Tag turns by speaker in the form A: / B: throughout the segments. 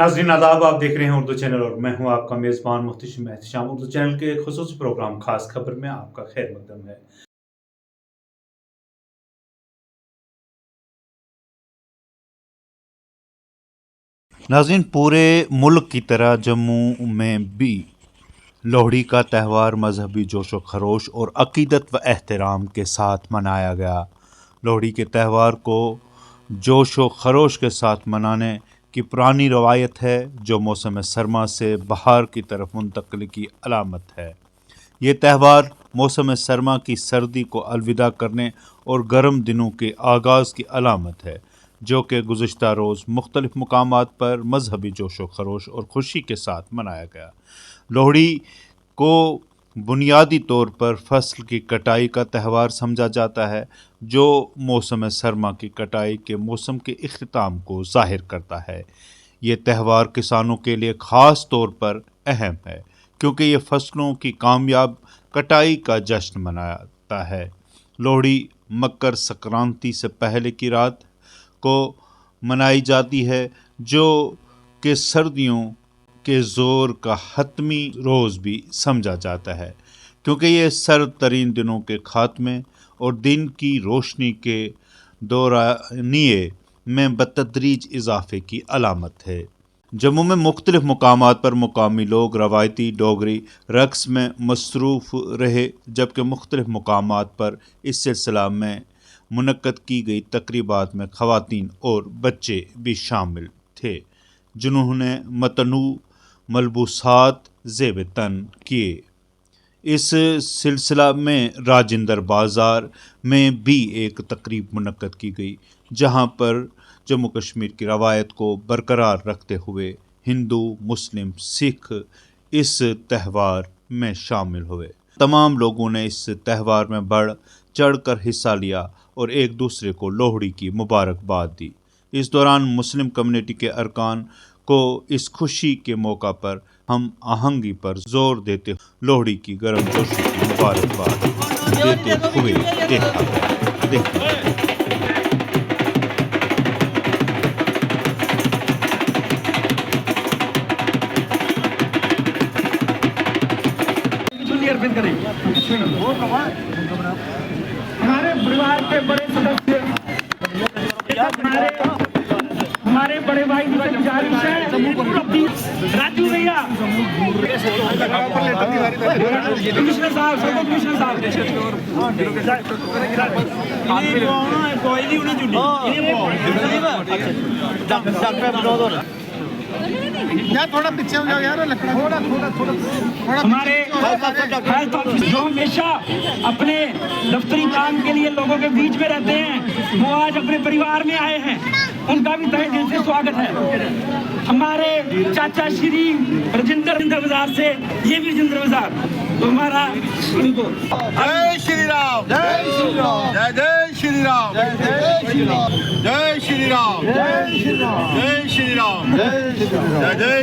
A: नाज़रीन आदाब, आप देख रहे हैं उर्दू चैनल और मैं हूं आपका मेज़बान मुहतशिम। उर्दू चैनल के एक खुसूसी प्रोग्राम खास खबर में आपका खैर मकदम है। नाज़रीन, पूरे मुल्क की तरह जम्मू में भी लोहड़ी का त्यौहार मज़हबी जोश व खरोश और अकीदत व एहतराम के साथ मनाया गया। लोहड़ी के त्यौहार को जोश व खरोश के साथ मनाने की पुरानी रवायत है, जो मौसम सरमा से बहार की तरफ मुंतकली की अलामत है। ये त्यौहार मौसम सरमा की सर्दी को अलविदा करने और गर्म दिनों के आगाज़ की अलामत है, जो कि गुज़िश्ता रोज़ मुख्तलिफ़ मकामात पर मज़हबी जोश व खरोश और खुशी के साथ मनाया गया। लोहड़ी को बुनियादी तौर पर फसल की कटाई का त्यौहार समझा जाता है, जो मौसम सरमा की कटाई के मौसम के इख्तिताम को ज़ाहिर करता है। ये त्यौहार किसानों के लिए ख़ास तौर पर अहम है, क्योंकि ये फसलों की कामयाब कटाई का जश्न मनाता है। लोहड़ी मकर संक्रांति से पहले की रात को मनाई जाती है, जो कि सर्दियों के ज़ोर का हतमी रोज़ भी समझा जाता है, क्योंकि ये सर्द तरीन दिनों के खात्मे और दिन की रोशनी के दौरानिए में बतदरीज इजाफे की अलामत है। जम्मू में मुख्तलिफ मकामात पर मुकामी लोग रवायती डोगरी रक़्स में मसरूफ़ रहे, जबकि मुख्तलिफ मकामात पर इस सिलसिला में मुनक्कद की गई तकरीबात में ख़वातीन और बच्चे भी शामिल थे, जिन्होंने मतनू मलबूसात ज़ेब तन किए। इस सिलसिला में राजेंद्र बाज़ार में भी एक तकरीब मुनक्कद की गई, जहां पर जम्मू कश्मीर की रवायत को बरकरार रखते हुए हिंदू, मुस्लिम, सिख इस त्यौहार में शामिल हुए। तमाम लोगों ने इस त्यौहार में बढ़ चढ़ कर हिस्सा लिया और एक दूसरे को लोहड़ी की मुबारकबाद दी। इस दौरान मुस्लिम कम्युनिटी के अरकान को इस खुशी के मौका पर हम आहंगी पर जोर देते लोहड़ी की गर्मजोशी की मुबारकबाद देते हुए देखा।
B: हमारे परिवार के बड़े सदस्य, हमारे बड़े भाई गुजारिश है, राजू भैया, कमिश्नर साहब, कमिश्नर साहब
C: यार थोड़ा पीछे हो जाओ यार, थोड़ा
B: हमारे जो हमेशा अपने दफ्तरी काम के लिए लोगों के बीच में रहते हैं, वो आज अपने परिवार में आए हैं, उनका भी तहे दिल से स्वागत है। हमारे चाचा श्री राजेंद्र बाजार से, ये भी राजेंद्र बाजार, तो हमारा
C: जय श्री राम, जय श्री राम, जय श्री राम, जय श्री राम, जय श्री राम, जय श्री राम, जय श्री राम, जय श्री राम, जय जय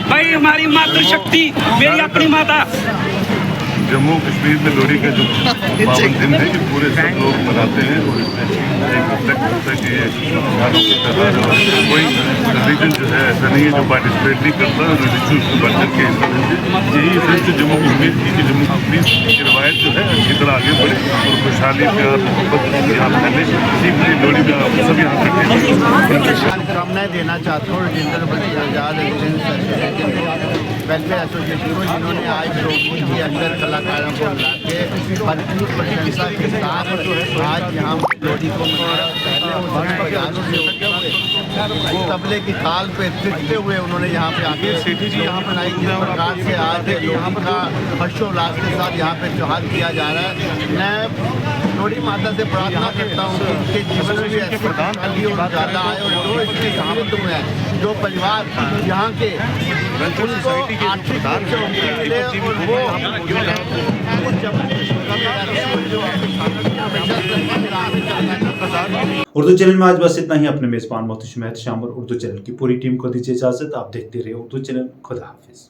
B: भाई हमारी मातृशक्ति, मेरी अपनी माता
D: जम्मू कश्मीर में लोहड़ी का जो पावन दिन है, ये पूरे सब लोग मनाते हैं और इसमें एक रिफ्लेक्ट होता है कि ये त्योहारों का त्यौहार है। और कोई रिलीजन जो है ऐसा नहीं है जो पार्टिसिपेट नहीं करता, रिलीजन को बढ़ करके हिस्सा लेते। यही सिर्फ जम्मू की उम्मीद की कि जम्मू कश्मीर की रवायत जो है अच्छी तरह आगे बढ़े और खुशहाली प्यार मोहब्बत यहाँ फैले। इसी के लिए लोहड़ी में आप सब यहाँ इकट्ठे
E: शुभकामनाएं देना चाहता हूँ राजेंद्र वेलफेयर एसोसिएशन को, जिन्होंने आज लोहड़ी के अंदर कलाकारों को बुला के भरपूर प्रशंसा के साथ आज यहाँ लोहड़ी को मनाया। पहले बाजारों से वो तबले की ताल पे तिरते हुए उन्होंने यहाँ पे आके यहाँ मनाई। जिस प्रकार से आज यहाँ का हर्षोल्लास के साथ यहाँ पे त्यौहार किया जा रहा है, मैं लोहड़ी माता से प्रार्थना करता हूँ कि इनके जीवन में ऐसी खुशहाली और ज़्यादा आए और जो इसके शामिल हुए हैं, जो परिवार यहाँ के उनको आर्थिक रूप से उन्नति मिले और वो
A: उर्दू चैनल में आज बस इतना ही। अपने मेज़बान मोहतरम शाम और उर्दू चैनल की पूरी टीम को दीजिए इजाज़त। आप देखते रहिए उर्दू चैनल। खुदा हाफिज़।